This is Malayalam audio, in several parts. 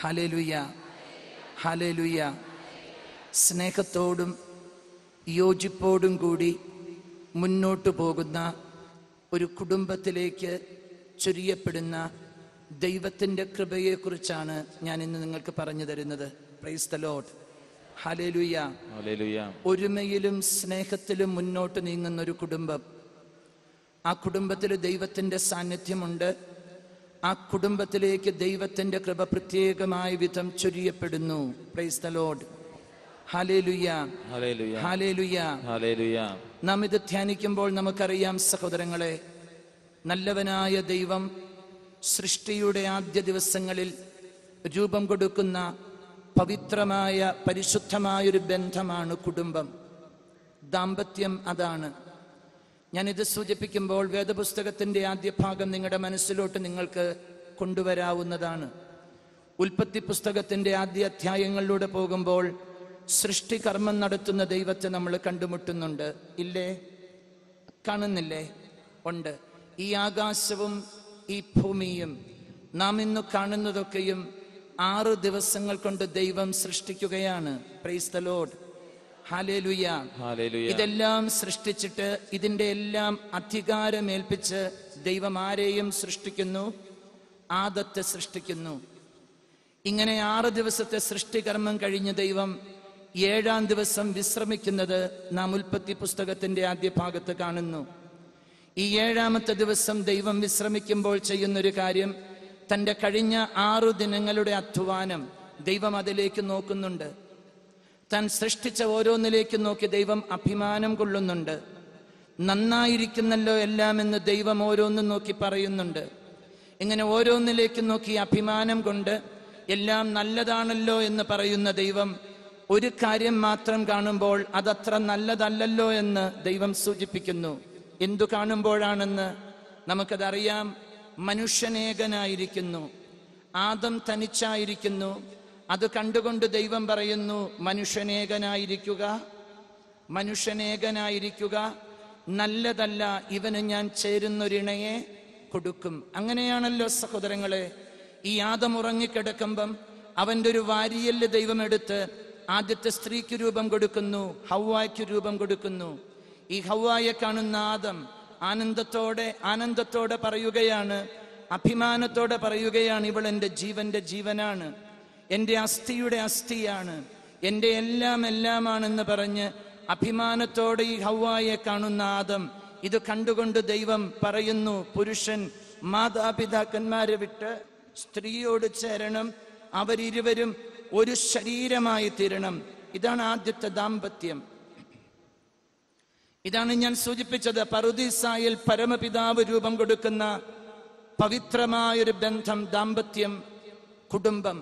Hallelujah, hallelujah. സ്നേഹത്തോടും യോജിപ്പോടും കൂടി മുന്നോട്ടു പോകുന്ന ഒരു കുടുംബത്തിലേക്ക് ചൊരിയപ്പെടുന്ന ദൈവത്തിൻ്റെ കൃപയെക്കുറിച്ചാണ് ഞാൻ ഇന്ന് നിങ്ങൾക്ക് പറഞ്ഞു തരുന്നത്. Praise the lord. ഹല്ലേലൂയ, ഹല്ലേലൂയ. ഒരുമയിലും സ്നേഹത്തിലും മുന്നോട്ട് നീങ്ങുന്ന ഒരു കുടുംബം, ആ കുടുംബത്തിൽ ദൈവത്തിൻ്റെ സാന്നിധ്യമുണ്ട്. ആ കുടുംബത്തിലേക്ക് ദൈവത്തിൻ്റെ കൃപ പ്രത്യേകമായ വിധം ചൊരിയപ്പെടുന്നു. Praise the lord. ഹല്ലേലൂയ, ഹല്ലേലൂയ, ഹല്ലേലൂയ, ഹല്ലേലൂയ. നാം ഇത് ധ്യാനിക്കുമ്പോൾ നമുക്കറിയാം സഹോദരങ്ങളെ, നല്ലവനായ ദൈവം സൃഷ്ടിയുടെ ആദ്യ ദിവസങ്ങളിൽ രൂപം കൊടുക്കുന്ന പവിത്രമായ പരിശുദ്ധമായൊരു ബന്ധമാണ് കുടുംബം, ദാമ്പത്യം. അതാണ് ഞാനിത് സൂചിപ്പിക്കുമ്പോൾ വേദപുസ്തകത്തിൻ്റെ ആദ്യ ഭാഗം നിങ്ങളുടെ മനസ്സിലോട്ട് നിങ്ങൾക്ക് കൊണ്ടുവരാവുന്നതാണ്. ഉൽപ്പത്തി പുസ്തകത്തിൻ്റെ ആദ്യ അധ്യായങ്ങളിലൂടെ പോകുമ്പോൾ സൃഷ്ടികർമ്മം നടത്തുന്ന ദൈവത്തെ നമ്മൾ കണ്ടുമുട്ടുന്നുണ്ട്. ഇല്ലേ? കാണുന്നില്ലേ? ഉണ്ട്. ഈ ആകാശവും ഈ ഭൂമിയും നാം ഇന്ന് കാണുന്നതൊക്കെയും 6 ദിവസങ്ങൾ കൊണ്ട് ദൈവം സൃഷ്ടിക്കുകയാണ്. Price the lord. ഹല്ലേലൂയ, ഹല്ലേലൂയ. ഇതെല്ലാം സൃഷ്ടിച്ചിട്ട് ഇതിൻ്റെ എല്ലാം അധികാരമേൽപ്പിച്ച് ദൈവം ആരെയും സൃഷ്ടിക്കുന്നു? ആദത്തെ സൃഷ്ടിക്കുന്നു. ഇങ്ങനെ 6 ദിവസത്തെ സൃഷ്ടികർമ്മം കഴിഞ്ഞ് ദൈവം 7-ാം ദിവസം വിശ്രമിക്കുന്നത് നാം ഉൽപ്പത്തി പുസ്തകത്തിന്റെ ആദ്യ ഭാഗത്ത് കാണുന്നു. ഈ 7-ാമത്തെ ദിവസം ദൈവം വിശ്രമിക്കുമ്പോൾ ചെയ്യുന്നൊരു കാര്യം, തൻ്റെ കഴിഞ്ഞ 6 ദിനങ്ങളുടെ അധ്വാനം ദൈവം അതിലേക്ക് നോക്കുന്നുണ്ട്. താൻ സൃഷ്ടിച്ച ഓരോന്നിലേക്ക് നോക്കി ദൈവം അഭിമാനം കൊള്ളുന്നുണ്ട്. നന്നായിരിക്കുന്നല്ലോ എല്ലാം എന്ന് ദൈവം ഓരോന്നും നോക്കി പറയുന്നുണ്ട്. ഇങ്ങനെ ഓരോന്നിലേക്ക് നോക്കി അഭിമാനം കൊണ്ട് എല്ലാം നല്ലതാണല്ലോ എന്ന് പറയുന്ന ദൈവം ഒരു കാര്യം മാത്രം കാണുമ്പോൾ അതത്ര നല്ലതല്ലല്ലോ എന്ന് ദൈവം സൂചിപ്പിക്കുന്നു. എന്തു കാണുമ്പോഴാണെന്ന് നമുക്കതറിയാം. മനുഷ്യനേകനായിരിക്കുന്നു, ആദം തനിച്ചായിരിക്കുന്നു. അത് കണ്ടുകൊണ്ട് ദൈവം പറയുന്നു, മനുഷ്യനേകനായിരിക്കുക, മനുഷ്യനേകനായിരിക്കുക, നല്ലതല്ല, ഇവന് ഞാൻ ചേരുന്നൊരിണയെ കൊടുക്കും. അങ്ങനെയാണല്ലോ സഹോദരങ്ങളെ, ഈ ആദം ഉറങ്ങിക്കിടക്കുമ്പം അവൻ്റെ ഒരു വാരിയല് ദൈവം എടുത്ത് ആദ്യത്തെ സ്ത്രീക്ക് രൂപം കൊടുക്കുന്നു, ഹവ്വായ്ക്ക് രൂപം കൊടുക്കുന്നു. ഈ ഹവ്വായെ കാണുന്ന ആദം ആനന്ദത്തോടെ പറയുകയാണ്, അഭിമാനത്തോടെ പറയുകയാണ്, ഇവൾ എൻ്റെ ജീവന്റെ ജീവനാണ്, എൻ്റെ അസ്ഥിയുടെ അസ്ഥിയാണ്, എൻ്റെ എല്ലാമാണെന്ന് പറഞ്ഞ് അഭിമാനത്തോടെ ഈ ഹവ്വായെ കാണുന്ന ആദം ഇത് കണ്ടുകൊണ്ട് ദൈവം പറയുന്നു, പുരുഷൻ മാതാപിതാക്കന്മാരെ വിട്ട് സ്ത്രീയോട് ചേരണം, അവരിരുവരും ഒരു ശരീരമായി തീരണം. ഇതാണ് ആദ്യത്തെ ദാമ്പത്യം. ഇതാണ് ഞാൻ സൂചിപ്പിച്ചത്. പറുദീസായിൽ പരമപിതാവ് രൂപം കൊടുക്കുന്ന പവിത്രമായൊരു ബന്ധം, ദാമ്പത്യം, കുടുംബം.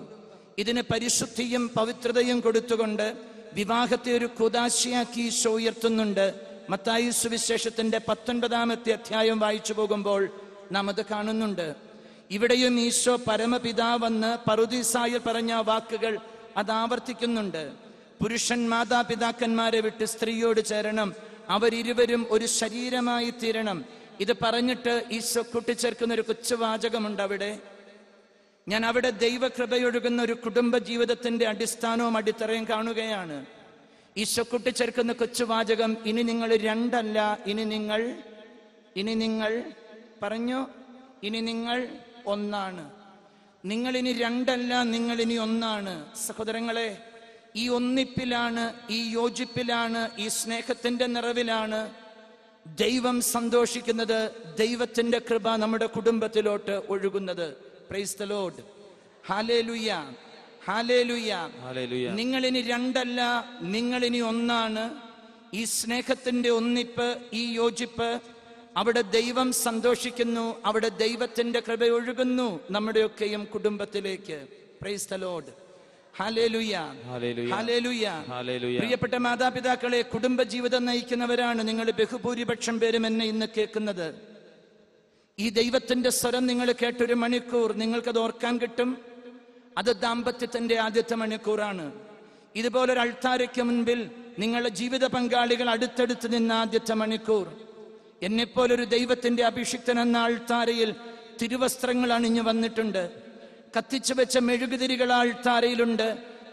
ഇതിന് പരിശുദ്ധിയും പവിത്രതയും കൊടുത്തുകൊണ്ട് വിവാഹത്തെ ഒരു കുദാശയാക്കി ഈശോ ഉയർത്തുന്നുണ്ട്. മത്തായി സുവിശേഷത്തിന്റെ 19-ാമത്തെ അധ്യായം വായിച്ചു പോകുമ്പോൾ നാം അത് കാണുന്നുണ്ട്. ഇവിടെയും ഈശോ പരമപിതാവെന്ന് പറുദീസായിൽ പറഞ്ഞ വാക്കുകൾ അത് ആവർത്തിക്കുന്നുണ്ട്. പുരുഷൻ മാതാപിതാക്കന്മാരെ വിട്ട് സ്ത്രീയോട് ചേരണം, അവരിരുവരും ഒരു ശരീരമായി തീരണം. ഇത് പറഞ്ഞിട്ട് ഈശോ കൂട്ടിച്ചേർക്കുന്ന ഒരു കൊച്ചുവാചകമുണ്ട് അവിടെ. ഞാൻ അവിടെ ദൈവകൃപയൊഴുകുന്ന ഒരു കുടുംബ ജീവിതത്തിന്റെ അടിസ്ഥാനവും അടിത്തറയും കാണുകയാണ്. ഈശോ കൂട്ടിച്ചേർക്കുന്ന കൊച്ചുവാചകം, ഇനി നിങ്ങൾ രണ്ടല്ല, ഇനി നിങ്ങൾ പറഞ്ഞു, ഇനി നിങ്ങൾ ഒന്നാണ്. നിങ്ങളിനി രണ്ടല്ല, നിങ്ങളിനി ഒന്നാണ്. സഹോദരങ്ങളെ, ഈ ഒന്നിപ്പിലാണ്, ഈ യോജിപ്പിലാണ്, ഈ സ്നേഹത്തിന്റെ നിറവിലാണ് ദൈവം സന്തോഷിക്കുന്നത്. ദൈവത്തിന്റെ കൃപ നമ്മുടെ കുടുംബത്തിലോട്ട് ഒഴുകുന്നത്. Praise the lord. ഹല്ലേലൂയ, ഹല്ലേലൂയ, ഹല്ലേലൂയ. നിങ്ങളിനി രണ്ടല്ല, നിങ്ങളിനി ഒന്നാണ്. ഈ സ്നേഹത്തിന്റെ ഒന്നിപ്പ്, ഈ യോജിപ്പ്, അവിടെ ദൈവം സന്തോഷിക്കുന്നു, അവിടെ ദൈവത്തിന്റെ കൃപ ഒഴുകുന്നു നമ്മുടെയൊക്കെയും കുടുംബത്തിലേക്ക്. Price the lord. ഹല്ലേലൂയ, ഹല്ലേലൂയ, ഹല്ലേലൂയ. പ്രിയപ്പെട്ട മാതാപിതാക്കളെ, കുടുംബജീവിതം നയിക്കുന്നവരാണ് നിങ്ങൾ ബഹുഭൂരിപക്ഷം പേരും എന്നെ ഇന്ന് കേൾക്കുന്നത്. ഈ ദൈവത്തിന്റെ സ്വരം നിങ്ങൾ കേട്ടൊരു മണിക്കൂർ നിങ്ങൾക്കത് ഓർക്കാൻ കിട്ടും. അത് ദാമ്പത്യത്തിന്റെ ആദ്യത്തെ മണിക്കൂറാണ്. ഇതുപോലൊരു അൾത്താരയ്ക്ക് മുൻപിൽ നിങ്ങളുടെ ജീവിത പങ്കാളികൾ അടുത്തടുത്ത് നിന്ന ആദ്യത്തെ മണിക്കൂർ. എന്നെപ്പോലൊരു ദൈവത്തിന്റെ അഭിഷിക്തൻ എന്ന അൾത്താരയിൽ തിരുവസ്ത്രങ്ങൾ അണിഞ്ഞു വന്നിട്ടുണ്ട്. കത്തിച്ചു വെച്ച മെഴുകുതിരികൾ ആൾത്താരയിലുണ്ട്.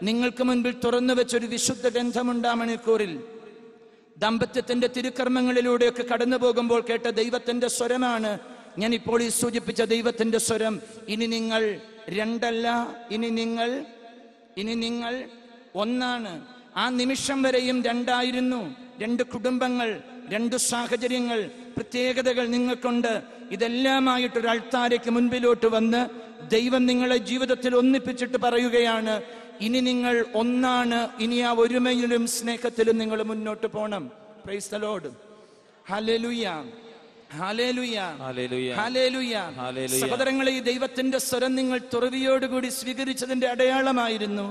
നിങ്ങൾക്ക് മുൻപിൽ തുറന്നു വെച്ചൊരു വിശുദ്ധ ഗന്ധമുണ്ട് ആ മണിക്കൂറിൽ. ദാമ്പത്യത്തിന്റെ തിരുക്കർമ്മങ്ങളിലൂടെയൊക്കെ കടന്നു പോകുമ്പോൾ കേട്ട ദൈവത്തിന്റെ സ്വരമാണ് ഞാൻ ഇപ്പോൾ ഈ സൂചിപ്പിച്ച ദൈവത്തിന്റെ സ്വരം. ഇനി നിങ്ങൾ രണ്ടല്ല, ഇനി നിങ്ങൾ ഒന്നാണ്. ആ നിമിഷം വരെയും രണ്ടായിരുന്നു. രണ്ട് കുടുംബങ്ങൾ, രണ്ട് സാഹചര്യങ്ങൾ, പ്രത്യേകതകൾ നിങ്ങൾക്കുണ്ട്. ഇതെല്ലാമായിട്ടൊരു അൾത്താരയ്ക്ക് മുൻപിലോട്ട് വന്ന് ദൈവം നിങ്ങളെ ജീവിതത്തിൽ ഒന്നിപ്പിച്ചിട്ട് പറയുകയാണ്, ഇനി നിങ്ങൾ ഒന്നാണ്. ഇനി ആ ഒരുമയിലും സ്നേഹത്തിലും നിങ്ങൾ മുന്നോട്ട് പോകണം. Praise the lord. ഹല്ലേലൂയ, ഹല്ലേലൂയ, ഹല്ലേലൂയ. സഹോദരങ്ങളെ, ഈ ദൈവത്തിന്റെ സ്വരം നിങ്ങൾ തുറവിയോടുകൂടി സ്വീകരിച്ചതിന്റെ അടയാളമായിരുന്നു.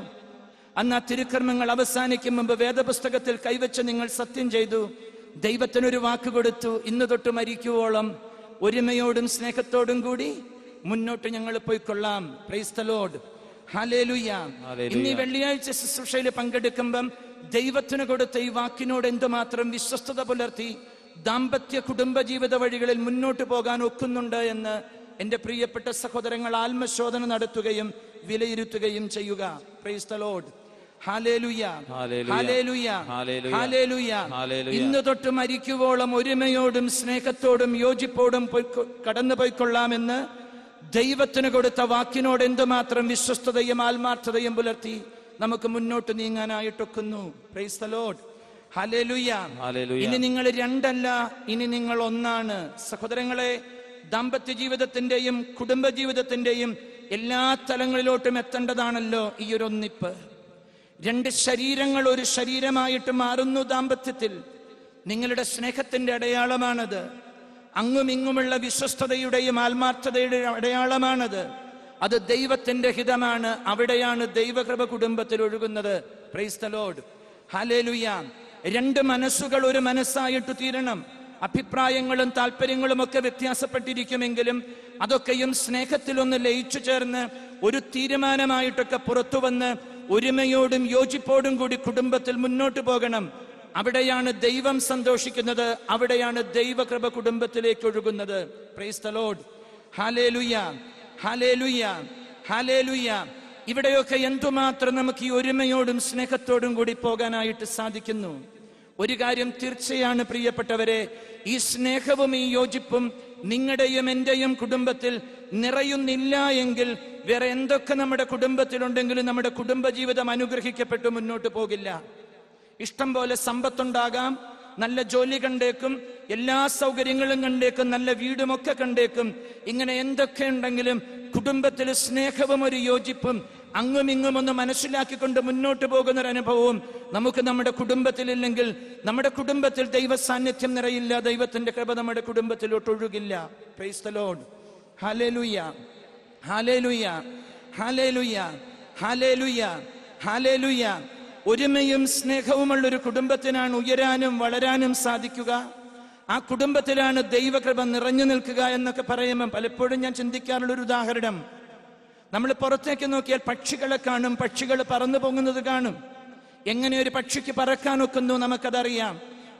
അന്ന് ആ തിരുക്കർമ്മങ്ങൾ അവസാനിക്കും മുമ്പ് വേദപുസ്തകത്തിൽ കൈവച്ച് നിങ്ങൾ സത്യം ചെയ്തു, ദൈവത്തിനൊരു വാക്ക് കൊടുത്തു, ഇന്ന് തൊട്ട് മരിക്കുവോളം ഒരുമയോടും സ്നേഹത്തോടും കൂടി മുന്നോട്ട് ഞങ്ങൾ പോയിക്കൊള്ളാം. Praise the lord. ഹല്ലേലൂയ. ഇന്ന് ഈ വെള്ളിയാഴ്ച ശുശ്രൂഷയിൽ പങ്കെടുക്കുമ്പം ദൈവത്തിന് കൊടുത്ത ഈ വാക്കിനോട് എന്തുമാത്രം വിശ്വസ്തത പുലർത്തി ദാമ്പത്യ കുടുംബജീവിത വഴികളിൽ മുന്നോട്ട് പോകാൻ ഒക്കുന്നുണ്ട് എന്ന് എൻ്റെ പ്രിയപ്പെട്ട സഹോദരങ്ങൾ ആത്മശോധന നടത്തുകയും വിലയിരുത്തുകയും ചെയ്യുക. Price the lord. ഹല്ലേലൂയ, ഹല്ലേലൂയ, ഹല്ലേലൂയ. ഇന്ന് തൊട്ട് മരിക്കുവോളം ഒരുമയോടും സ്നേഹത്തോടും യോജിപ്പോടും കടന്നു പോയിക്കൊള്ളാമെന്ന് ദൈവത്തിന് കൊടുത്ത വാക്കിനോട് എന്തുമാത്രം വിശ്വസ്തതയും ആത്മാർത്ഥതയും പുലർത്തി നമുക്ക് മുന്നോട്ട് നീങ്ങാനായിട്ടൊക്കുന്നു. Praise the lord. ഹല്ലേലൂയ. ഇനി നിങ്ങൾ രണ്ടല്ല, ഇനി നിങ്ങൾ ഒന്നാണ്. സഹോദരങ്ങളെ, ദാമ്പത്യ ജീവിതത്തിന്റെയും കുടുംബജീവിതത്തിന്റെയും എല്ലാ തലങ്ങളിലോട്ടും എത്തേണ്ടതാണല്ലോ ഈ ഒരു ഒന്നിപ്പ്. രണ്ട് ശരീരങ്ങൾ ഒരു ശരീരമായിട്ട് മാറുന്നു ദാമ്പത്യത്തിൽ. നിങ്ങളുടെ സ്നേഹത്തിന്റെ അടയാളമാണത്. അങ്ങും ഇങ്ങുമുള്ള വിശ്വസ്തതയുടെയും ആത്മാർത്ഥതയുടെയും അടയാളമാണത്. അത് ദൈവത്തിന്റെ ഹിതമാണ്. അവിടെയാണ് ദൈവകൃപ കുടുംബത്തിൽ ഒഴുകുന്നത്. Praise the lord. ഹല്ലേലൂയ. രണ്ട് മനസ്സുകൾ ഒരു മനസ്സായിട്ട് തീരണം. അഭിപ്രായങ്ങളും താല്പര്യങ്ങളും ഒക്കെ വ്യത്യാസപ്പെട്ടിരിക്കുമെങ്കിലും അതൊക്കെയും സ്നേഹത്തിലൊന്ന് ലയിച്ചു ചേർന്ന് ഒരു തീരുമാനമായിട്ടൊക്കെ പുറത്തു വന്ന് ഒരുമയോടും യോജിപ്പോടും കൂടി കുടുംബത്തിൽ മുന്നോട്ട് പോകണം. അവിടെയാണ് ദൈവം സന്തോഷിക്കുന്നത്. അവിടെയാണ് ദൈവകൃപ കുടുംബത്തിലേക്ക് ഒഴുകുന്നത്. Praise the lord. ഹല്ലേലൂയ, ഹല്ലേലൂയ, ഹല്ലേലൂയ. ഇവിടെയൊക്കെ എന്തുമാത്രം നമുക്ക് ഈ ഒരുമയോടും സ്നേഹത്തോടും കൂടി പോകാനായിട്ട് സാധിക്കുന്നു. ഒരു കാര്യം തീർച്ചയാണ് പ്രിയപ്പെട്ടവരെ, ഈ സ്നേഹവും ഈ യോജിപ്പും നിങ്ങളുടെയും എന്റെയും കുടുംബത്തിൽ നിറയുന്നില്ല എങ്കിൽ വേറെ എന്തൊക്കെ നമ്മുടെ കുടുംബത്തിലുണ്ടെങ്കിലും നമ്മുടെ കുടുംബജീവിതം അനുഗ്രഹിക്കപ്പെട്ടു മുന്നോട്ട് പോകില്ല. ഇഷ്ടം പോലെ സമ്പത്തുണ്ടാകാം, നല്ല ജോലി കണ്ടേക്കും, എല്ലാ സൗകര്യങ്ങളും കണ്ടേക്കും, നല്ല വീടുമൊക്കെ കണ്ടേക്കും. ഇങ്ങനെ എന്തൊക്കെ ഉണ്ടെങ്കിലും കുടുംബത്തിൽ സ്നേഹവും ഒരു യോജിപ്പും അങ്ങും ഇങ്ങും ഒന്ന് മനസ്സിലാക്കിക്കൊണ്ട് മുന്നോട്ട് പോകുന്ന ഒരു അനുഭവവും നമുക്ക് നമ്മുടെ കുടുംബത്തിലില്ലെങ്കിൽ നമ്മുടെ കുടുംബത്തിൽ ദൈവ സാന്നിധ്യം നിറയില്ല. ദൈവത്തിന്റെ കൃപ നമ്മുടെ കുടുംബത്തിലോട്ട് ഒഴുകില്ല. Praise the lord. ഹല്ലേലൂയ, ഹല്ലേലൂയ, ഹല്ലേലൂയ, ഹല്ലേലൂയ, ഹല്ലേലൂയ. ഒരുമയും സ്നേഹവുമുള്ളൊരു കുടുംബത്തിനാണ് ഉയരാനും വളരാനും സാധിക്കുക. ആ കുടുംബത്തിലാണ് ദൈവകൃപ നിറഞ്ഞു നിൽക്കുക എന്നൊക്കെ പറയുമ്പോൾ പലപ്പോഴും ഞാൻ ചിന്തിക്കാറുള്ളൊരു ഉദാഹരണം, നമ്മൾ പുറത്തേക്ക് നോക്കിയാൽ പക്ഷികളെ കാണും, പക്ഷികൾ പറന്നു പോകുന്നത് കാണും. എങ്ങനെ ഒരു പക്ഷിക്ക് പറക്കാനൊക്കുന്നു നമുക്കതറിയാം.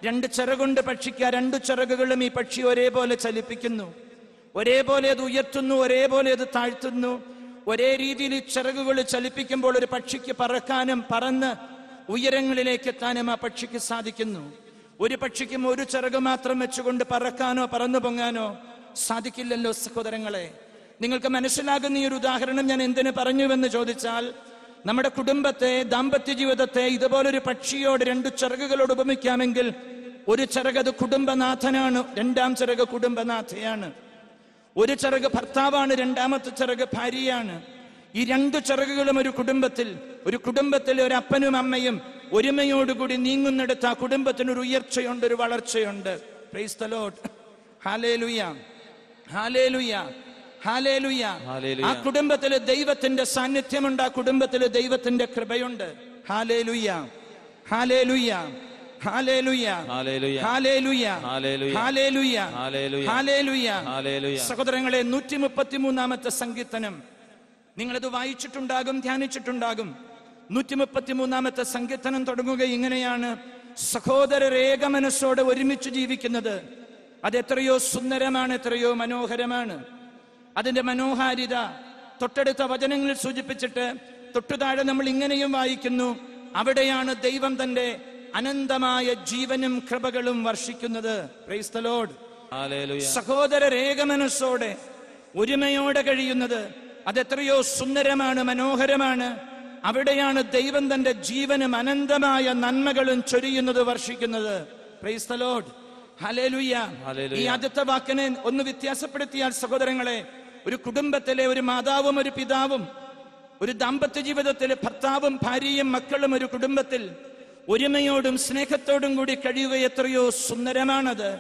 രണ്ട് ചിറകുണ്ട് പക്ഷിക്ക്. ആ രണ്ട് ചിറകുകളും ഈ പക്ഷി ഒരേപോലെ ചലിപ്പിക്കുന്നു, ഒരേപോലെ അത് ഉയർത്തുന്നു, ഒരേപോലെ അത് താഴ്ത്തുന്നു. ഒരേ രീതിയിൽ ഈ ചിറകുകൾ ചലിപ്പിക്കുമ്പോൾ ഒരു പക്ഷിക്ക് പറക്കാനും പറന്ന് ഉയരങ്ങളിലേക്ക് എത്താനും ആ പക്ഷിക്ക് സാധിക്കുന്നു. ഒരു പക്ഷിക്കും ഒരു ചിറക് മാത്രം വെച്ചുകൊണ്ട് പറക്കാനോ പറന്നു പൊങ്ങാനോ സാധിക്കില്ലല്ലോ സഹോദരങ്ങളെ. നിങ്ങൾക്ക് മനസ്സിലാകുന്ന ഈ ഒരു ഉദാഹരണം ഞാൻ എന്തിനു പറഞ്ഞുവെന്ന് ചോദിച്ചാൽ, നമ്മുടെ കുടുംബത്തെ, ദാമ്പത്യ ജീവിതത്തെ ഇതുപോലൊരു പക്ഷിയോട് രണ്ട് ചിറകുകളോട് ഉപമിക്കാമെങ്കിൽ ഒരു ചിറക് അത് കുടുംബനാഥനാണ്, രണ്ടാം ചിറക് കുടുംബനാഥയാണ്. ഒരു ചിറക് ഭർത്താവാണ്, രണ്ടാമത്തെ ചിറക് ഭാര്യയാണ്. ഈ രണ്ട് ചിറകുകളും ഒരു കുടുംബത്തിൽ ഒരു അപ്പനും അമ്മയും ഒരുമയോടുകൂടി നീങ്ങുന്നിടത്ത് ആ കുടുംബത്തിനൊരു ഉയർച്ചയുണ്ട്, ഒരു വളർച്ചയുണ്ട്. Praise the lord. ഹല്ലേലൂയ, ഹല്ലേലൂയ, ഹല്ലേലൂയ. ആ കുടുംബത്തിൽ ദൈവത്തിന്റെ സാന്നിധ്യമുണ്ട്, ആ കുടുംബത്തിൽ ദൈവത്തിന്റെ കൃപയുണ്ട്. ഹല്ലേലൂയ, ഹല്ലേലൂയ, ഹല്ലേലൂയ, ഹല്ലേലൂയ, ഹല്ലേലൂയ, ഹല്ലേലൂയ. സഹോദരങ്ങളെ, 133-ാമത്തെ സങ്കീർത്തനം നിങ്ങളത് വായിച്ചിട്ടുണ്ടാകും, ധ്യാനിച്ചിട്ടുണ്ടാകും. 133-ാമത്തെ സങ്കീർത്തനം തുടങ്ങുക ഇങ്ങനെയാണ്: സഹോദരർ ഏക മനസ്സോടെ ഒരുമിച്ച് ജീവിക്കുന്നത് അത് എത്രയോ സുന്ദരമാണ്, എത്രയോ മനോഹരമാണ്. അതിന്റെ മനോഹാരിത, തൊട്ടടുത്ത വചനങ്ങളിൽ സൂചിപ്പിച്ചിട്ട് തൊട്ടുതാഴെ നമ്മൾ ഇങ്ങനെയും വായിക്കുന്നു, അവിടെയാണ് ദൈവം തന്റെ അനന്തമായ ജീവനും കൃപകളും വർഷിക്കുന്നത്. Praise the lord. സഹോദരർ ഏകമനസ്സോടെ ഒരുമയോടെ കഴിയുന്നത് അതെത്രയോ സുന്ദരമാണ്, മനോഹരമാണ്. അവിടെയാണ് ദൈവം തന്റെ ജീവനും അനന്തമായ നന്മകളും ചൊരിയുന്നത്, വർഷിക്കുന്നത്. Praise the lord. ഹല്ലേലൂയ. ഈ ആദ്യത്തെ വാക്കിനെ ഒന്ന് വ്യത്യാസപ്പെടുത്തിയാൽ സഹോദരങ്ങളെ, ഒരു കുടുംബത്തിലെ ഒരു മാതാവും ഒരു പിതാവും, ഒരു ദാമ്പത്യ ജീവിതത്തിലെ ഭർത്താവും ഭാര്യയും മക്കളും ഒരു കുടുംബത്തിൽ ഒരുമയോടും സ്നേഹത്തോടും കൂടി കഴിയുക എത്രയോ സുന്ദരമാണത്.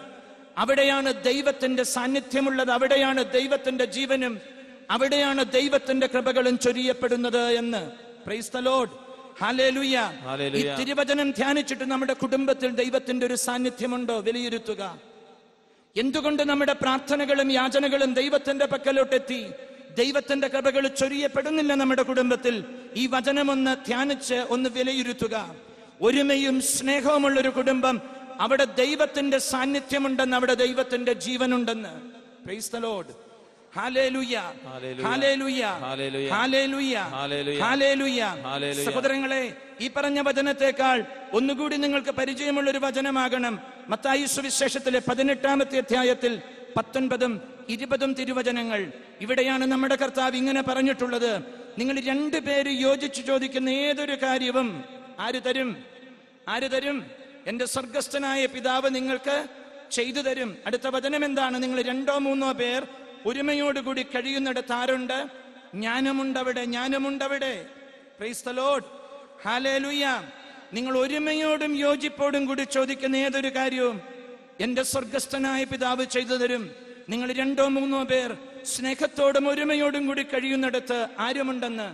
അവിടെയാണ് ദൈവത്തിന്റെ സാന്നിധ്യമുള്ളത്, അവിടെയാണ് ദൈവത്തിന്റെ ജീവനും, അവിടെയാണ് ദൈവത്തിന്റെ കൃപകളും ചൊരിയപ്പെടുന്നത് എന്ന്. Price the lord. ഹല്ലേലൂയ. ഈ തിരുവചനം ധ്യാനിച്ചിട്ട് നമ്മുടെ കുടുംബത്തിൽ ദൈവത്തിന്റെ ഒരു സാന്നിധ്യമുണ്ടോ വിലയിരുത്തുക. എന്തുകൊണ്ട് നമ്മുടെ പ്രാർത്ഥനകളും യാചനകളും ദൈവത്തിന്റെ പക്കലോട്ടെത്തി ദൈവത്തിന്റെ കൃപകൾ ചൊരിയപ്പെടുന്നില്ല നമ്മുടെ കുടുംബത്തിൽ? ഈ വചനമൊന്ന് ധ്യാനിച്ച് ഒന്ന് വിലയിരുത്തുക. ഒരുമയും സ്നേഹവുമുള്ളൊരു കുടുംബം, അവിടെ ദൈവത്തിന്റെ സാന്നിധ്യമുണ്ടെന്ന്, അവിടെ ദൈവത്തിന്റെ ജീവനുണ്ടെന്ന്. Praise the lord. ഹല്ലേലൂയ, ഹല്ലേലൂയ, ഹല്ലേലൂയ, ഹല്ലേലൂയ. സഹോദരങ്ങളെ, ഈ പറഞ്ഞ വചനത്തെക്കാൾ ഒന്നുകൂടി നിങ്ങൾക്ക് പരിചയമുള്ള ഒരു വചനമാകണം മത്തായി സുവിശേഷത്തിലെ 18-ാമത്തെ അധ്യായത്തിൽ 19ഉം 20ഉം തിരുവചനങ്ങൾ. ഇവിടെയാണ് നമ്മുടെ കർത്താവ് ഇങ്ങനെ പറഞ്ഞിട്ടുള്ളത്, നിങ്ങൾ രണ്ടുപേര് യോജിച്ചു ചോദിക്കുന്ന ഏതൊരു കാര്യവും ആര് തരും? ആര് തരും? എന്റെ സ്വർഗസ്ഥനായ പിതാവ് നിങ്ങൾക്ക് ചെയ്തു തരും. അടുത്ത വചനം എന്താണ്? നിങ്ങൾ 2-3 പേർ ഒരുമയോടുകൂടി കഴിയുന്നിടത്ത് ആരുണ്ട്? ജ്ഞാനമുണ്ടവിടെ, ജ്ഞാനമുണ്ടവിടെ. Praise the lord. ഹല്ലേലൂയ. നിങ്ങൾ ഒരുമയോടും യോജിപ്പോടും കൂടി ചോദിക്കുന്ന ഏതൊരു കാര്യവും എന്റെ സ്വർഗസ്ഥനായ പിതാവ് ചെയ്തു തരും. നിങ്ങൾ 2-3 പേർ സ്നേഹത്തോടും ഒരുമയോടും കൂടി കഴിയുന്നിടത്ത് ആരുമുണ്ടെന്ന്?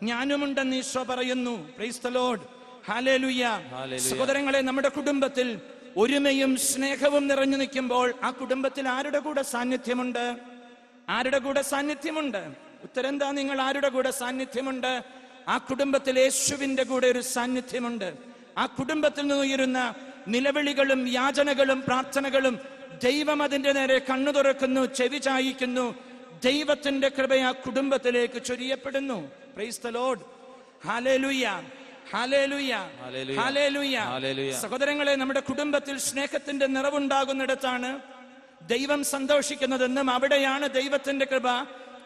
ജ്ഞാനമുണ്ടെന്ന് ഈശോ പറയുന്നു. Price the lord. ഹല്ലേലൂയ. സഹോദരങ്ങളെ, നമ്മുടെ കുടുംബത്തിൽ ഒരുമയും സ്നേഹവും നിറഞ്ഞു നിൽക്കുമ്പോൾ ആ കുടുംബത്തിൽ ആരുടെ കൂടെ സാന്നിധ്യമുണ്ട്? ആരുടെ കൂടെ സാന്നിധ്യമുണ്ട്? ഉത്തരം എന്താ? നിങ്ങൾ ആരുടെ കൂടെ സാന്നിധ്യമുണ്ട്? ആ കുടുംബത്തിൽ യേശുവിന്റെ കൂടെ ഒരു സാന്നിധ്യമുണ്ട്. ആ കുടുംബത്തിൽ നിന്ന് ഉയരുന്ന നിലവിളികളും യാചനകളും പ്രാർത്ഥനകളും ദൈവം അതിന്റെ നേരെ കണ്ണു തുറക്കുന്നു, ചെവി ചായിക്കുന്നു. ദൈവത്തിന്റെ കൃപ ആ കുടുംബത്തിലേക്ക് ചൊരിയപ്പെടുന്നു. Praise the lord. ഹല്ലേലൂയ, ഹല്ലേലൂയ, ഹല്ലേലൂയ. സഹോദരങ്ങളെ, നമ്മുടെ കുടുംബത്തിൽ സ്നേഹത്തിന്റെ നിറവുണ്ടാകുന്നിടത്താണ് ദൈവം സന്തോഷിക്കുന്നതെന്നും അവിടെയാണ് ദൈവത്തിന്റെ കൃപ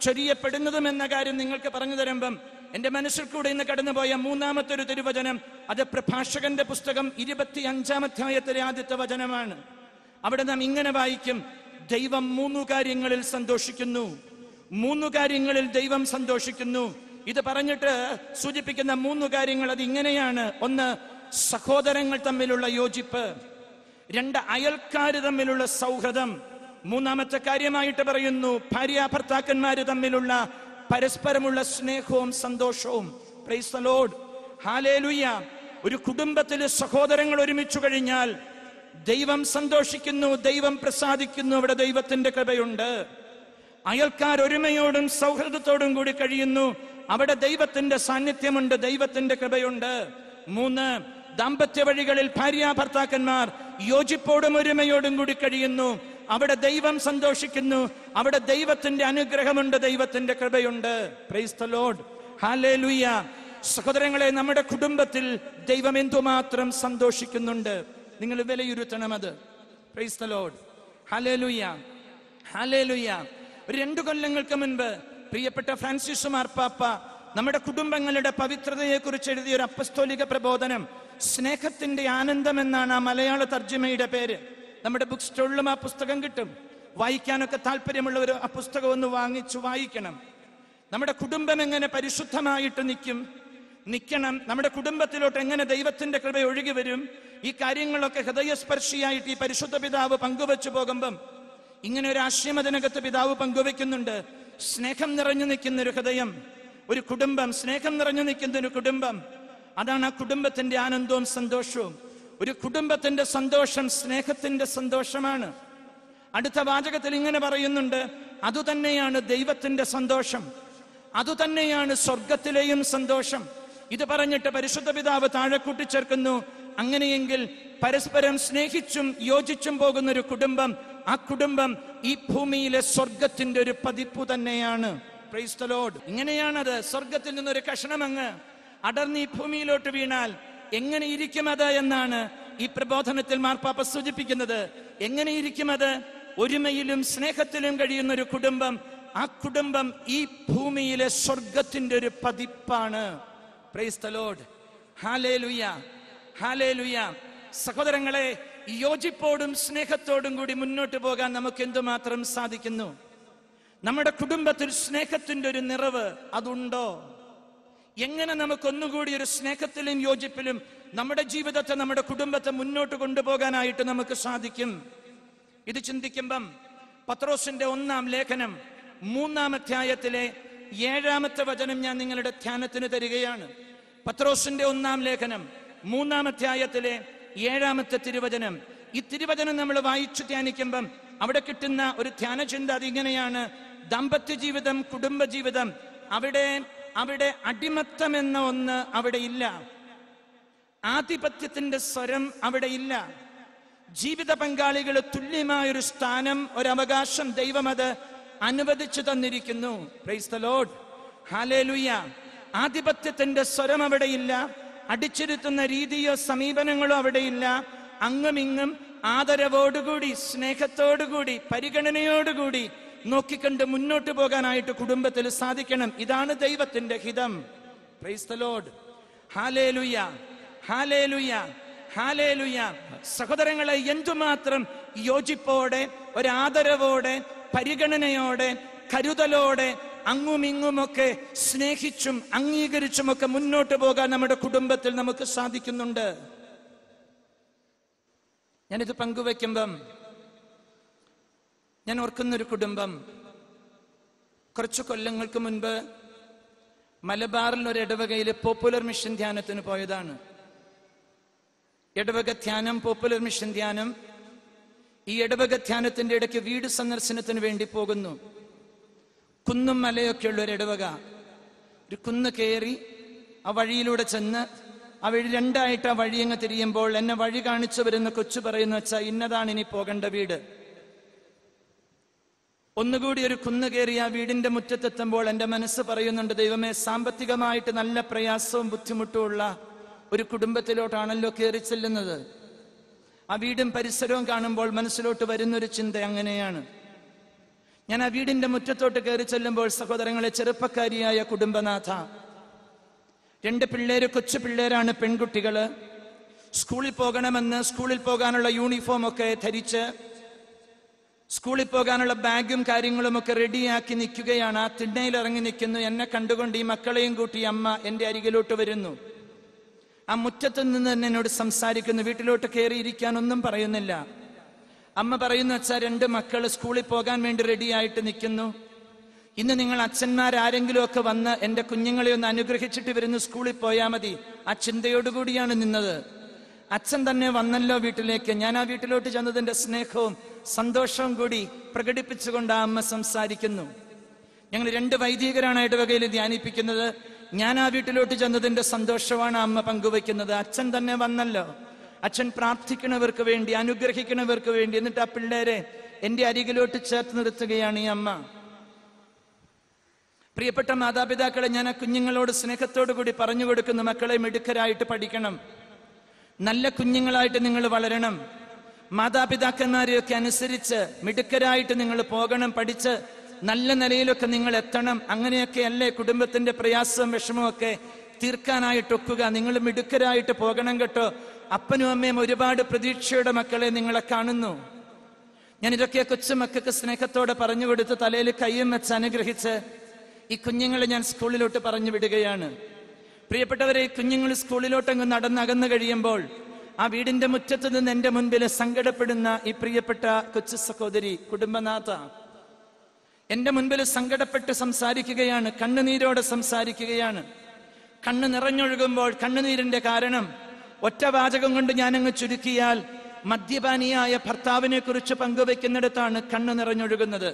ചൊരിയപ്പെടുന്നതും എന്ന കാര്യം നിങ്ങൾക്ക് പറഞ്ഞു തരുമ്പം എന്റെ മനസ്സിൽ കൂടെ ഇന്ന് കടന്നുപോയ 3-ാമത്തെ ഒരു തിരുവചനം, അത് പ്രഭാഷകന്റെ പുസ്തകം 25-ാം അധ്യായത്തിലെ ആദ്യത്തെ വചനമാണ്. അവിടെ നാം ഇങ്ങനെ വായിക്കും, ദൈവം 3 കാര്യങ്ങളിൽ സന്തോഷിക്കുന്നു. 3 കാര്യങ്ങളിൽ ദൈവം സന്തോഷിക്കുന്നു. ഇത് പറഞ്ഞിട്ട് സൂചിപ്പിക്കുന്ന 3 കാര്യങ്ങൾ അത് ഇങ്ങനെയാണ്. 1, സഹോദരങ്ങൾ തമ്മിലുള്ള യോജിപ്പ്. 2, അയൽക്കാര് തമ്മിലുള്ള സൗഹൃദം. 3-ാമത്തെ കാര്യമായിട്ട് പറയുന്നു, ഭാര്യ ഭർത്താക്കന്മാര് തമ്മിലുള്ള പരസ്പരമുള്ള സ്നേഹവും സന്തോഷവും. Price the lord. ഹല്ലേലൂയ. ഒരു കുടുംബത്തിലെ സഹോദരങ്ങൾ ഒരുമിച്ചു കഴിഞ്ഞാൽ ദൈവം സന്തോഷിക്കുന്നു, ദൈവം പ്രസാദിക്കുന്നു, അവിടെ ദൈവത്തിന്റെ കൃപയുണ്ട്. അയൽക്കാർ ഒരുമയോടും സൗഹൃദത്തോടും കൂടി കഴിയുന്നു, അവിടെ ദൈവത്തിന്റെ സാന്നിധ്യമുണ്ട്, ദൈവത്തിന്റെ കൃപയുണ്ട്. 3, ദാമ്പത്യ വഴികളിൽ ഭാര്യ ഭർത്താക്കന്മാർ യോജിപ്പോടും ഒരുമയോടും കൂടി കഴിയുന്നു, അവിടെ ദൈവം സന്തോഷിക്കുന്നു, അവിടെ ദൈവത്തിന്റെ അനുഗ്രഹമുണ്ട്, ദൈവത്തിന്റെ കൃപയുണ്ട്. Praise the lord. ഹല്ലേലൂയ. സഹോദരങ്ങളെ, നമ്മുടെ കുടുംബത്തിൽ ദൈവം എന്തുമാത്രം സന്തോഷിക്കുന്നുണ്ട് നിങ്ങൾ വിലയിരുത്തണം അത്. Praise the lord. ഹല്ലേലൂയ, ഹല്ലേലൂയ. 2 കൊല്ലങ്ങൾക്ക് മുൻപ് പ്രിയപ്പെട്ട ഫ്രാൻസിസ് മാർപ്പാപ്പ നമ്മുടെ കുടുംബങ്ങളുടെ പവിത്രതയെ കുറിച്ച് എഴുതിയ ഒരു അപ്പസ്തോലിക പ്രബോധനം, സ്നേഹത്തിന്റെ ആനന്ദം എന്നാണ് ആ മലയാള തർജ്ജിമയുടെ പേര്. നമ്മുടെ ബുക്ക് സ്റ്റോളിലും ആ പുസ്തകം കിട്ടും. വായിക്കാനൊക്കെ താല്പര്യമുള്ളവർ ആ പുസ്തകം ഒന്ന് വാങ്ങിച്ചു വായിക്കണം. നമ്മുടെ കുടുംബം എങ്ങനെ പരിശുദ്ധമായിട്ട് നിൽക്കണം, നമ്മുടെ കുടുംബത്തിലോട്ട് എങ്ങനെ ദൈവത്തിന്റെ കൃപ ഒഴുകി വരും, ഈ കാര്യങ്ങളൊക്കെ ഹൃദയസ്പർശിയായിട്ട് ഈ പരിശുദ്ധ പിതാവ് പങ്കുവെച്ചു പോകുമ്പം ഇങ്ങനെ ഒരു ആശയം അതിനകത്ത് പിതാവ് പങ്കുവെക്കുന്നുണ്ട്. സ്നേഹം നിറഞ്ഞു നിൽക്കുന്ന ഒരു ഹൃദയം, ഒരു കുടുംബം, സ്നേഹം നിറഞ്ഞു നിൽക്കുന്ന ഒരു കുടുംബം, അതാണ് ആ കുടുംബത്തിന്റെ ആനന്ദവും സന്തോഷവും. ഒരു കുടുംബത്തിന്റെ സന്തോഷം സ്നേഹത്തിന്റെ സന്തോഷമാണ്. അടുത്ത വാചകത്തിൽ ഇങ്ങനെ പറയുന്നുണ്ട്, അതുതന്നെയാണ് ദൈവത്തിന്റെ സന്തോഷം, അതുതന്നെയാണ് സ്വർഗത്തിലെയും സന്തോഷം. ഇത് പറഞ്ഞിട്ട് പരിശുദ്ധ പിതാവ് താഴെ കൂട്ടിച്ചേർക്കുന്നു, അങ്ങനെയെങ്കിൽ പരസ്പരം സ്നേഹിച്ചും യോജിച്ചും പോകുന്ന ഒരു കുടുംബം, ആ കുടുംബം ഈ ഭൂമിയിലെ സ്വർഗത്തിന്റെ ഒരു പതിപ്പ് തന്നെയാണ്. Praise the lord. ഇങ്ങനെയാണത്. സ്വർഗത്തിൽ നിന്നൊരു കഷണം അങ്ങ് അടർന്ന് ഈ ഭൂമിയിലോട്ട് വീണാൽ എങ്ങനെ ഇരിക്കും അത് എന്നാണ് ഈ പ്രബോധനത്തിൽ മാർപ്പാപ്പ സൂചിപ്പിക്കുന്നത്. എങ്ങനെ ഇരിക്കും അത്? ഒരുമയിലും സ്നേഹത്തിലും കഴിയുന്ന ഒരു കുടുംബം. ആ കുടുംബം ഈ ഭൂമിയിലെ സ്വർഗത്തിന്റെ ഒരു പതിപ്പാണ്. Price the lord. ഹല്ലേലൂയ, ഹല്ലേലൂയ. സഹോദരങ്ങളെ, യോജിപ്പോടും സ്നേഹത്തോടും കൂടി മുന്നോട്ട് പോകാൻ നമുക്ക് എന്തുമാത്രം സാധിക്കുന്നു? നമ്മുടെ കുടുംബത്തിൽ സ്നേഹത്തിന്റെ ഒരു നിറവ് അതുണ്ടോ? എങ്ങനെ നമുക്കൊന്നുകൂടി ഒരു സ്നേഹത്തിലും യോജിപ്പിലും നമ്മുടെ ജീവിതത്തെ, നമ്മുടെ കുടുംബത്തെ മുന്നോട്ട് കൊണ്ടുപോകാനായിട്ട് നമുക്ക് സാധിക്കും? ഇത് ചിന്തിക്കുമ്പം പത്രോസിന്റെ 1-ാം ലേഖനം 3-ാം അധ്യായത്തിലെ 7-ാമത്തെ വചനം ഞാൻ നിങ്ങളുടെ ധ്യാനത്തിന് തരികയാണ്. പത്രോസിന്റെ 1-ാം ലേഖനം 3-ാം അധ്യായത്തിലെ 7-ാമത്തെ തിരുവചനം. ഈ തിരുവചനം നമ്മൾ വായിച്ചു ധ്യാനിക്കുമ്പം അവിടെ കിട്ടുന്ന ഒരു ധ്യാനചിന്ത അതിങ്ങനെയാണ്: ദാമ്പത്യ ജീവിതം, കുടുംബ ജീവിതം, അവിടെ അടിമത്തം എന്ന ഒന്ന് അവിടെ ഇല്ല. ആധിപത്യത്തിന്റെ സ്വരം അവിടെ ഇല്ല. ജീവിത പങ്കാളികൾ തുല്യമായൊരു സ്ഥാനം, ഒരവകാശം ദൈവം അത് അനുവദിച്ചു തന്നിരിക്കുന്നു. Price the lord. ഹല്ലേലൂയ. ആധിപത്യത്തിന്റെ സ്വരം അവിടെയില്ല. അടിച്ചിരുത്തുന്ന രീതിയോ സമീപനങ്ങളോ അവിടെയില്ല. അങ്ങുമിങ്ങും ആദരവോടുകൂടി, സ്നേഹത്തോടുകൂടി, പരിഗണനയോടുകൂടി നോക്കിക്കണ്ട് മുന്നോട്ട് പോകാനായിട്ട് കുടുംബത്തിൽ സാധിക്കണം. ഇതാണ് ദൈവത്തിന്റെ ഹിതം. Price the lord. ഹല്ലേലൂയ, ഹല്ലേലൂയ, ഹല്ലേലൂയ. സഹോദരങ്ങളെ, എന്തുമാത്രം യോജിപ്പോടെ, ഒരാദരവോടെ, പരിഗണനയോടെ, കരുതലോടെ, അങ്ങുമിങ്ങുമൊക്കെ സ്നേഹിച്ചും അംഗീകരിച്ചുമൊക്കെ മുന്നോട്ട് പോകാൻ നമ്മുടെ കുടുംബത്തിൽ നമുക്ക് സാധിക്കുന്നുണ്ട്. ഞാനിത് പങ്കുവെക്കുമ്പം ഞാൻ ഓർക്കുന്നൊരു കുടുംബം കുറച്ചു കൊല്ലങ്ങൾക്ക് മുൻപ് മലബാറിൽ ഒരു ഇടവകയിൽ പോപ്പുലർ മിഷൻ ധ്യാനത്തിന് പോയതാണ്. ഇടവക ധ്യാനം, പോപ്പുലർ മിഷൻ ധ്യാനം. ഈ ഇടവക ധ്യാനത്തിന്റെ ഇടയ്ക്ക് വീട് സന്ദർശനത്തിന് വേണ്ടി പോകുന്നു. കുന്നും മലയൊക്കെ ഉള്ള ഒരു ഇടവക. ഒരു കുന്ന് കയറി ആ വഴിയിലൂടെ ചെന്ന് ആ വഴി രണ്ടായിട്ട് ആ വഴി അങ്ങ് തിരിയുമ്പോൾ എന്നെ വഴി കാണിച്ചു വരുന്ന കൊച്ചു പറയുന്ന വെച്ചാൽ ഇന്നതാണ് ഇനി പോകേണ്ട വീട്. ഒന്നുകൂടി ഒരു കുന്ന് കയറി ആ വീടിന്റെ മുറ്റത്തെത്തുമ്പോൾ എൻ്റെ മനസ്സ് പറയുന്നുണ്ട്, ദൈവമേ, സാമ്പത്തികമായിട്ട് നല്ല പ്രയാസവും ബുദ്ധിമുട്ടുമുള്ള ഒരു കുടുംബത്തിലോട്ടാണല്ലോ കയറി ചെല്ലുന്നത്. ആ വീടും പരിസരവും കാണുമ്പോൾ മനസ്സിലോട്ട് വരുന്നൊരു ചിന്ത അങ്ങനെയാണ്. ഞാൻ ആ വീടിന്റെ മുറ്റത്തോട്ട് കയറി ചെല്ലുമ്പോൾ സഹോദരങ്ങളെ, ചെറുപ്പക്കാരിയായ കുടുംബനാഥ, 2 പിള്ളേര്, കൊച്ചു പിള്ളേരാണ്, പെൺകുട്ടികള്. സ്കൂളിൽ പോകണമെന്ന് സ്കൂളിൽ പോകാനുള്ള യൂണിഫോം ഒക്കെ ധരിച്ച് സ്കൂളിൽ പോകാനുള്ള ബാഗും കാര്യങ്ങളും ഒക്കെ റെഡിയാക്കി നിൽക്കുകയാണ്. ആ തിണ്ണയിൽ ഇറങ്ങി നിൽക്കുന്നു. എന്നെ കണ്ടുകൊണ്ട് ഈ മക്കളെയും കൂട്ടി അമ്മ എൻ്റെ അരികിലോട്ട് വരുന്നു. ആ മുറ്റത്ത് നിന്ന് തന്നെ എന്നോട് സംസാരിക്കുന്നു. വീട്ടിലോട്ട് കയറിയിരിക്കാനൊന്നും പറയുന്നില്ല. അമ്മ പറയുന്ന വെച്ചാൽ 2 മക്കൾ സ്കൂളിൽ പോകാൻ വേണ്ടി റെഡിയായിട്ട് നിൽക്കുന്നു. ഇന്ന് നിങ്ങൾ അച്ഛന്മാരാരെങ്കിലും ഒക്കെ വന്ന് എൻ്റെ കുഞ്ഞുങ്ങളെ ഒന്ന് അനുഗ്രഹിച്ചിട്ട് വരുന്നു, സ്കൂളിൽ പോയാൽ മതി. ആ ചിന്തയോടുകൂടിയാണ് നിന്നത്. അച്ഛൻ തന്നെ വന്നല്ലോ വീട്ടിലേക്ക്. ഞാൻ ആ വീട്ടിലോട്ട് ചെന്നതിൻ്റെ സ്നേഹവും സന്തോഷവും കൂടി പ്രകടിപ്പിച്ചുകൊണ്ട് ആ അമ്മ സംസാരിക്കുന്നു. ഞങ്ങൾ 2 വൈദികരാണ് ഇടവകയിൽ ധ്യാനിപ്പിക്കുന്നത്. ഞാൻ ആ വീട്ടിലോട്ട് ചെന്നതിൻ്റെ സന്തോഷമാണ് അമ്മ പങ്കുവയ്ക്കുന്നത്. അച്ഛൻ തന്നെ വന്നല്ലോ. അച്ഛൻ പ്രാർത്ഥിക്കണവർക്ക് വേണ്ടി, അനുഗ്രഹിക്കണവർക്ക് വേണ്ടി. എന്നിട്ട് ആ പിള്ളേരെ എൻ്റെ അരികിലോട്ട് ചേർത്ത് നിർത്തുകയാണ് ഈ അമ്മ. പ്രിയപ്പെട്ട മാതാപിതാക്കളെ, ഞാൻ ആ കുഞ്ഞുങ്ങളോട് സ്നേഹത്തോടു കൂടി പറഞ്ഞു കൊടുക്കുന്നു, മക്കളെ മിടുക്കരായിട്ട് പഠിക്കണം, നല്ല കുഞ്ഞുങ്ങളായിട്ട് നിങ്ങൾ വളരണം, മാതാപിതാക്കന്മാരെയൊക്കെ അനുസരിച്ച് മിടുക്കരായിട്ട് നിങ്ങൾ പോകണം, പഠിച്ച് നല്ല നിലയിലൊക്കെ നിങ്ങൾ എത്തണം. അങ്ങനെയൊക്കെ അല്ലേ കുടുംബത്തിന്റെ പ്രയാസവും വിഷമവും ഒക്കെ തീർക്കാനായിട്ടൊക്കുക. നിങ്ങൾ മിടുക്കരായിട്ട് പോകണം കേട്ടോ. അപ്പനും അമ്മയും ഒരുപാട് പ്രതീക്ഷയുടെ മക്കളെ നിങ്ങളെ കാണുന്നു. ഞാൻ ഇതൊക്കെ കൊച്ചുമക്കൾക്ക് സ്നേഹത്തോടെ പറഞ്ഞു കൊടുത്ത് തലയിൽ കയ്യും വെച്ച് അനുഗ്രഹിച്ച് ഈ കുഞ്ഞുങ്ങളെ ഞാൻ സ്കൂളിലോട്ട് പറഞ്ഞു വിടുകയാണ്. പ്രിയപ്പെട്ടവരെ, ഈ കുഞ്ഞുങ്ങൾ സ്കൂളിലോട്ടങ്ങ് നടന്നകന്നു കഴിയുമ്പോൾ ആ വീടിന്റെ മുറ്റത്ത് നിന്ന് എൻ്റെ മുൻപിൽ സങ്കടപ്പെടുന്ന ഈ പ്രിയപ്പെട്ട കൊച്ചു സഹോദരി, കുടുംബനാഥ, എൻ്റെ മുൻപിൽ സങ്കടപ്പെട്ട് സംസാരിക്കുകയാണ്, കണ്ണുനീരോടെ സംസാരിക്കുകയാണ്. കണ്ണ് നിറഞ്ഞൊഴുകുമ്പോൾ കണ്ണുനീരിന്റെ കാരണം ഒറ്റ വാചകം കൊണ്ട് ഞാനങ്ങ് ചുരുക്കിയാൽ മദ്യപാനിയായ ഭർത്താവിനെ കുറിച്ച് പങ്കുവെക്കുന്നിടത്താണ് കണ്ണ് നിറഞ്ഞൊഴുകുന്നത്.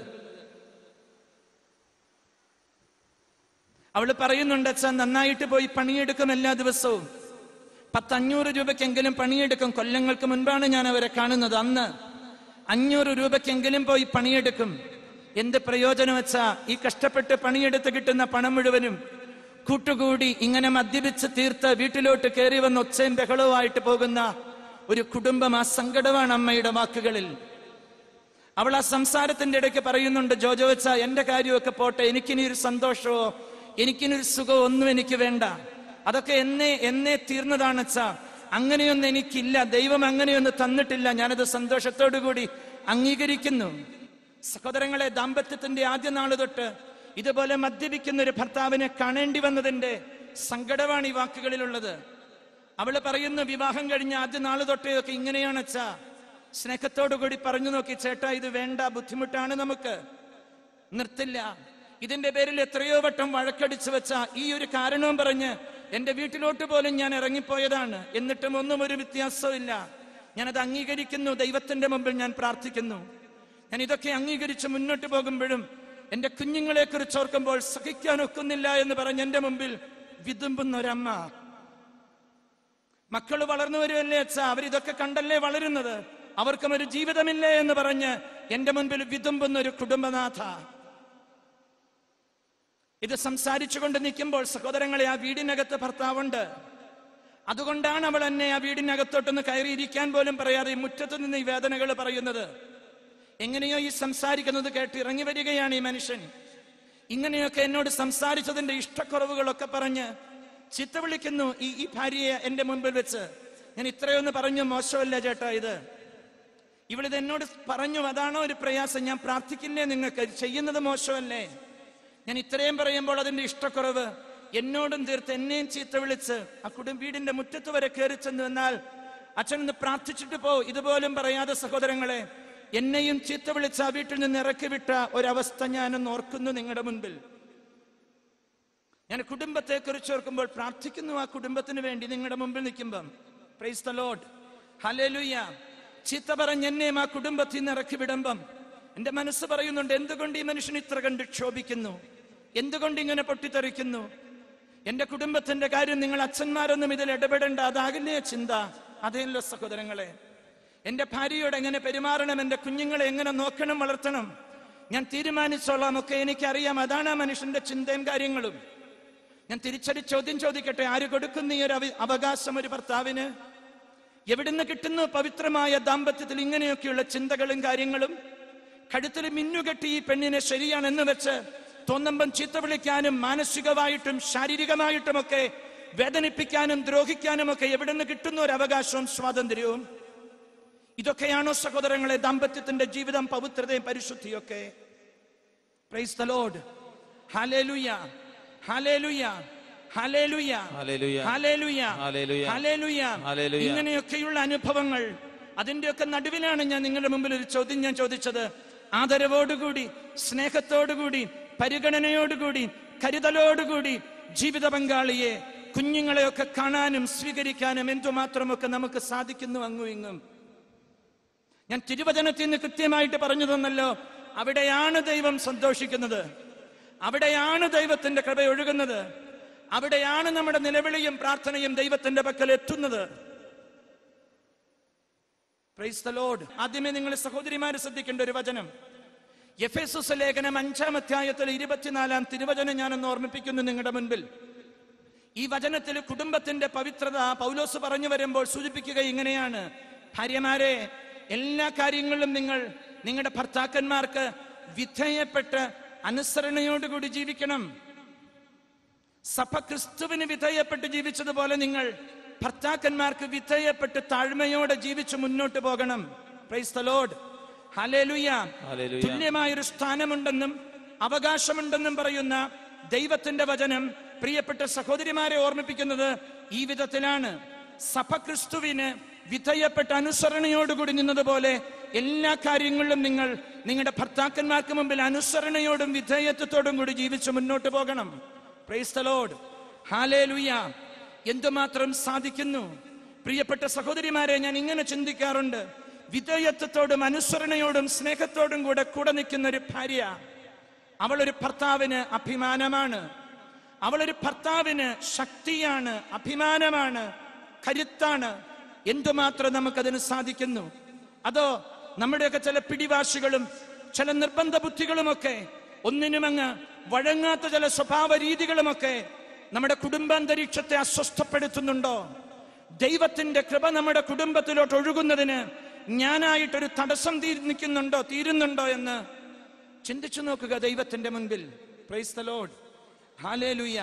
അവള് പറയുന്നുണ്ട്, അച്ഛൻ നന്നായിട്ട് പോയി പണിയെടുക്കും, എല്ലാ ദിവസവും 500 രൂപയ്ക്കെങ്കിലും പണിയെടുക്കും. കൊല്ലങ്ങൾക്ക് മുൻപാണ് ഞാൻ അവരെ കാണുന്നത്. അന്ന് 500 രൂപയ്ക്കെങ്കിലും പോയി പണിയെടുക്കും. എന്ത് പ്രയോജനം വെച്ചാ ഈ കഷ്ടപ്പെട്ട് പണിയെടുത്ത് കിട്ടുന്ന പണം മുഴുവനും കൂട്ടുകൂടി ഇങ്ങനെ മദ്യപിച്ച് തീർത്ത് വീട്ടിലോട്ട് കയറി വന്ന് ഒച്ചയും ബഹളവുമായിട്ട് പോകുന്ന ഒരു കുടുംബം. ആ സങ്കടമാണ് അമ്മയുടെ വാക്കുകളിൽ. അവൾ ആ സംസാരത്തിന്റെ ഇടയ്ക്ക് പറയുന്നുണ്ട്, ജോജോ വെച്ച എന്റെ കാര്യമൊക്കെ പോട്ടെ, എനിക്കിനി ഒരു സന്തോഷമോ എനിക്കിനൊരു സുഖമോ ഒന്നും എനിക്ക് വേണ്ട, അതൊക്കെ എന്നേ തീർന്നതാണ് അച്ഛാ, അങ്ങനെയൊന്നും എനിക്കില്ല, ദൈവം അങ്ങനെയൊന്നും തന്നിട്ടില്ല, ഞാനത് സന്തോഷത്തോടു കൂടി അംഗീകരിക്കുന്നു. സഹോദരങ്ങളെ, ദാമ്പത്യത്തിന്റെ ആദ്യ നാള് തൊട്ട് ഇതുപോലെ മദ്യപിക്കുന്ന ഒരു ഭർത്താവിനെ കാണേണ്ടി വന്നതിന്റെ സങ്കടമാണ് ഈ വാക്കുകളിലുള്ളത്. അവള് പറയുന്നു, വിവാഹം കഴിഞ്ഞ ആദ്യ നാള് തൊട്ടേയൊക്കെ ഇങ്ങനെയാണ് അച്ഛാ. സ്നേഹത്തോടു കൂടി പറഞ്ഞു നോക്കി, ചേട്ടാ ഇത് വേണ്ട, ബുദ്ധിമുട്ടാണ്, നമുക്ക് നിർത്തില്ല. ഇതിന്റെ പേരിൽ എത്രയോ വട്ടം വഴക്കടിച്ചു വെച്ച ഈ ഒരു കാരണവും പറഞ്ഞ് എന്റെ വീട്ടിലോട്ട് പോലും ഞാൻ ഇറങ്ങിപ്പോയതാണ്. എന്നിട്ടും ഒന്നും ഒരു വ്യത്യാസവും ഇല്ല. ഞാനത് അംഗീകരിക്കുന്നു, ദൈവത്തിന്റെ മുമ്പിൽ ഞാൻ പ്രാർത്ഥിക്കുന്നു. ഞാൻ ഇതൊക്കെ അംഗീകരിച്ച് മുന്നോട്ട് പോകുമ്പോഴും എന്റെ കുഞ്ഞുങ്ങളെ കുറിച്ച് ഓർക്കുമ്പോൾ സഹിക്കാൻ ഒക്കുന്നില്ല എന്ന് പറഞ്ഞ് എന്റെ മുമ്പിൽ വിതുമ്പുന്ന ഒരമ്മ. മക്കള് വളർന്നു വരുമല്ലേ അച്ഛാ, അവരിതൊക്കെ കണ്ടല്ലേ വളരുന്നത്, അവർക്കും ഒരു ജീവിതമില്ലേ എന്ന് പറഞ്ഞ് എന്റെ മുൻപിൽ വിതുമ്പുന്ന ഒരു കുടുംബനാഥ. ഇത് സംസാരിച്ചുകൊണ്ട് നിൽക്കുമ്പോൾ സഹോദരങ്ങളെ, ആ വീടിനകത്ത് ഭർത്താവുണ്ട്. അതുകൊണ്ടാണ് അവൾ എന്നെ ആ വീടിനകത്തോട്ടൊന്ന് കയറിയിരിക്കാൻ പോലും പറയാതെ മുറ്റത്ത് നിന്ന് ഈ വേദനകൾ പറയുന്നത്. എങ്ങനെയോ ഈ സംസാരിക്കുന്നത് കേട്ട് ഇറങ്ങി വരികയാണ് ഈ മനുഷ്യൻ. ഇങ്ങനെയൊക്കെ എന്നോട് സംസാരിച്ചതിന്റെ ഇഷ്ടക്കുറവുകളൊക്കെ പറഞ്ഞ് ചിത്ത വിളിക്കുന്നു ഈ ഭാര്യയെ എന്റെ മുമ്പിൽ വെച്ച്. ഞാൻ ഇത്രയൊന്ന് പറഞ്ഞു, മോശമല്ല ചേട്ടാ ഇത്, ഇവളിത് എന്നോട് പറഞ്ഞു, അതാണോ ഒരു പ്രയാസം, ഞാൻ പ്രാർത്ഥിക്കില്ലേ നിങ്ങൾക്ക്, ചെയ്യുന്നത് മോശമല്ലേ? ഞാൻ ഇത്രയും പറയുമ്പോൾ അതിന്റെ ഇഷ്ടക്കുറവ് എന്നോടും തീർത്ത് എന്നെയും ചീത്ത വിളിച്ച് ആ വീടിന്റെ മുറ്റത്ത് വരെ കയറി ചെന്നു. എന്നാൽ അച്ഛൻ ഒന്ന് പ്രാർത്ഥിച്ചിട്ട് പോ, ഇതുപോലും പറയാതെ സഹോദരങ്ങളെ എന്നെയും ചീത്ത വിളിച്ച് ആ വീട്ടിൽ നിന്ന് ഇറക്കി വിട്ട ഒരവസ്ഥ ഞാനൊന്ന് ഓർക്കുന്നു നിങ്ങളുടെ മുൻപിൽ. ഞാൻ കുടുംബത്തെ കുറിച്ച് ഓർക്കുമ്പോൾ പ്രാർത്ഥിക്കുന്നു ആ കുടുംബത്തിന് വേണ്ടി നിങ്ങളുടെ മുമ്പിൽ നിൽക്കുമ്പം. Price the lord, hallelujah. ചീത്ത പറഞ്ഞ് എന്നെയും ആ കുടുംബത്തിൽ നിന്ന് ഇറക്കി വിടുമ്പം എന്റെ മനസ്സ് പറയുന്നുണ്ട്, എന്തുകൊണ്ട് ഈ മനുഷ്യൻ ഇത്ര കണ്ട് ക്ഷോഭിക്കുന്നു, എന്തുകൊണ്ട് ഇങ്ങനെ പൊട്ടിത്തെറിക്കുന്നു? എന്റെ കുടുംബത്തിന്റെ കാര്യം നിങ്ങൾ അച്ഛന്മാരൊന്നും ഇതിൽ ഇടപെടേണ്ട, അതാകില്ലേ ചിന്ത? അതേല്ലോ സഹോദരങ്ങളെ, എന്റെ ഭാര്യയോട് എങ്ങനെ പെരുമാറണം, എന്റെ കുഞ്ഞുങ്ങളെ എങ്ങനെ നോക്കണം, വളർത്തണം, ഞാൻ തീരുമാനിച്ചോളാം, ഒക്കെ എനിക്കറിയാം. അതാണ് ആ മനുഷ്യന്റെ ചിന്തയും കാര്യങ്ങളും. ഞാൻ തിരിച്ചടി ചോദ്യം ചോദിക്കട്ടെ, ആര് കൊടുക്കുന്നു ഈ ഒരു അവകാശം ഒരു ഭർത്താവിന്? എവിടുന്ന് കിട്ടുന്നു പവിത്രമായ ദാമ്പത്യത്തിൽ ഇങ്ങനെയൊക്കെയുള്ള ചിന്തകളും കാര്യങ്ങളും? കഴുത്തിൽ മിന്നുകെട്ടി ഈ പെണ്ണിനെ ശരിയാണെന്ന് വെച്ച് തോന്നമ്പം ചീത്ത വിളിക്കാനും മാനസികമായിട്ടും ശാരീരികമായിട്ടുമൊക്കെ വേദനിപ്പിക്കാനും ദ്രോഹിക്കാനും ഒക്കെ എവിടുന്ന് കിട്ടുന്ന ഒരു അവകാശവും സ്വാതന്ത്ര്യവും? ഇതൊക്കെയാണോ സഹോദരങ്ങളെ ദാമ്പത്യത്തിന്റെ ജീവിതം, പവിത്രതയും പരിശുദ്ധിയൊക്കെ? പ്രൈസ് ദി ലോർഡ്, ഹല്ലേലൂയ, ഹല്ലേലൂയ, ഹല്ലേലൂയ, ഹല്ലേലൂയ, ഹല്ലേലൂയ. ഇങ്ങനെയൊക്കെയുള്ള അനുഭവങ്ങൾ, അതിന്റെയൊക്കെ നടുവിലാണ് ഞാൻ നിങ്ങളുടെ മുമ്പിൽ ഒരു ചോദ്യം ഞാൻ ചോദിച്ചത്. ആദരവോടുകൂടി, സ്നേഹത്തോടുകൂടി, പരിഗണനയോടുകൂടി, കരുതലോടുകൂടി ജീവിത പങ്കാളിയെ, കുഞ്ഞുങ്ങളെയൊക്കെ കാണാനും സ്വീകരിക്കാനും എന്തുമാത്രമൊക്കെ നമുക്ക് സാധിക്കുന്നു അങ്ങും ഇങ്ങും. ഞാൻ തിരുവചനത്തിൽ നിന്ന് കൃത്യമായിട്ട് പറഞ്ഞു തന്നല്ലോ, അവിടെയാണ് ദൈവം സന്തോഷിക്കുന്നത്, അവിടെയാണ് ദൈവത്തിന്റെ കൃപ ഒഴുകുന്നത്, അവിടെയാണ് നമ്മുടെ നിലവിളിയും പ്രാർത്ഥനയും ദൈവത്തിന്റെ പക്കൽ എത്തുന്നത്. Price the Lord. ആദ്യമേ നിങ്ങൾ സഹോദരിമാരെ ശ്രദ്ധിക്കേണ്ട ഒരു വചനം, എഫേസസ് ലേഖനം 5-ാം അധ്യായത്തിൽ 24-ാം തിരുവചനം ഞാനൊന്ന് ഓർമ്മിപ്പിക്കുന്നു നിങ്ങളുടെ മുൻപിൽ. ഈ വചനത്തിൽ കുടുംബത്തിന്റെ പവിത്രത പൗലോസ് പറഞ്ഞു വരുമ്പോൾ സൂചിപ്പിക്കുക ഇങ്ങനെയാണ്: ഭാര്യമാരെ, എല്ലാ കാര്യങ്ങളിലും നിങ്ങൾ നിങ്ങളുടെ ഭർത്താക്കന്മാർക്ക് വിധേയപ്പെട്ട് അനുസരണയോടുകൂടി ജീവിക്കണം. സഭ ക്രിസ്തുവിന് വിധേയപ്പെട്ട് ജീവിച്ചതുപോലെ നിങ്ങൾ ഭർത്താക്കന്മാർക്ക് വിധേയപ്പെട്ട് താഴ്മയോടെ ജീവിച്ചു മുന്നോട്ട് പോകണം. പ്രൈസ് ദി ലോർഡ്, ഹല്ലേലൂയ. തുല്യമായൊരു സ്ഥാനമുണ്ടെന്നും അവകാശമുണ്ടെന്നും പറയുന്ന ദൈവത്തിന്റെ വചനം പ്രിയപ്പെട്ട സഹോദരിമാരെ ഓർമ്മിപ്പിക്കുന്നത് ഈ വിധത്തിലാണ്: സഭ ക്രിസ്തുവിന് വിധേയപ്പെട്ട അനുസരണയോടുകൂടി നിന്നതുപോലെ എല്ലാ കാര്യങ്ങളിലും നിങ്ങൾ നിങ്ങളുടെ ഭർത്താക്കന്മാർക്ക് മുമ്പിൽ അനുസരണയോടും വിധേയത്വത്തോടും കൂടി ജീവിച്ചു മുന്നോട്ട് പോകണം. Praise the lord, hallelujah. എന്തുമാത്രം സാധിക്കുന്നു പ്രിയപ്പെട്ട സഹോദരിമാരെ, ഞാൻ ഇങ്ങനെ ചിന്തിക്കാറുണ്ട്. വിധേയത്വത്തോടും അനുസരണയോടും സ്നേഹത്തോടും കൂടെ നിൽക്കുന്ന ഒരു ഭാര്യ, അവളൊരു ഭർത്താവിന് അഭിമാനമാണ്, അവളൊരു ഭർത്താവിന് ശക്തിയാണ്, അഭിമാനമാണ്, കരുത്താണ്. എന്തുമാത്രം നമുക്കതിന് സാധിക്കുന്നു. അതോ നമ്മുടെയൊക്കെ ചില പിടിവാശികളും ചില നിർബന്ധ ബുദ്ധികളുമൊക്കെ, ഒന്നിനും അങ്ങ് വഴങ്ങാത്ത ചില സ്വഭാവ രീതികളുമൊക്കെ നമ്മുടെ കുടുംബാന്തരീക്ഷത്തെ അസ്വസ്ഥപ്പെടുത്തുന്നുണ്ടോ? ദൈവത്തിന്റെ കൃപ നമ്മുടെ കുടുംബത്തിലോട്ട് ഒഴുകുന്നതിന് ഞാനായിട്ടൊരു തടസ്സം തീരുന്നുണ്ടോ എന്ന് ചിന്തിച്ചു നോക്കുക ദൈവത്തിന്റെ മുൻപിൽ. Price the lord, hallelujah.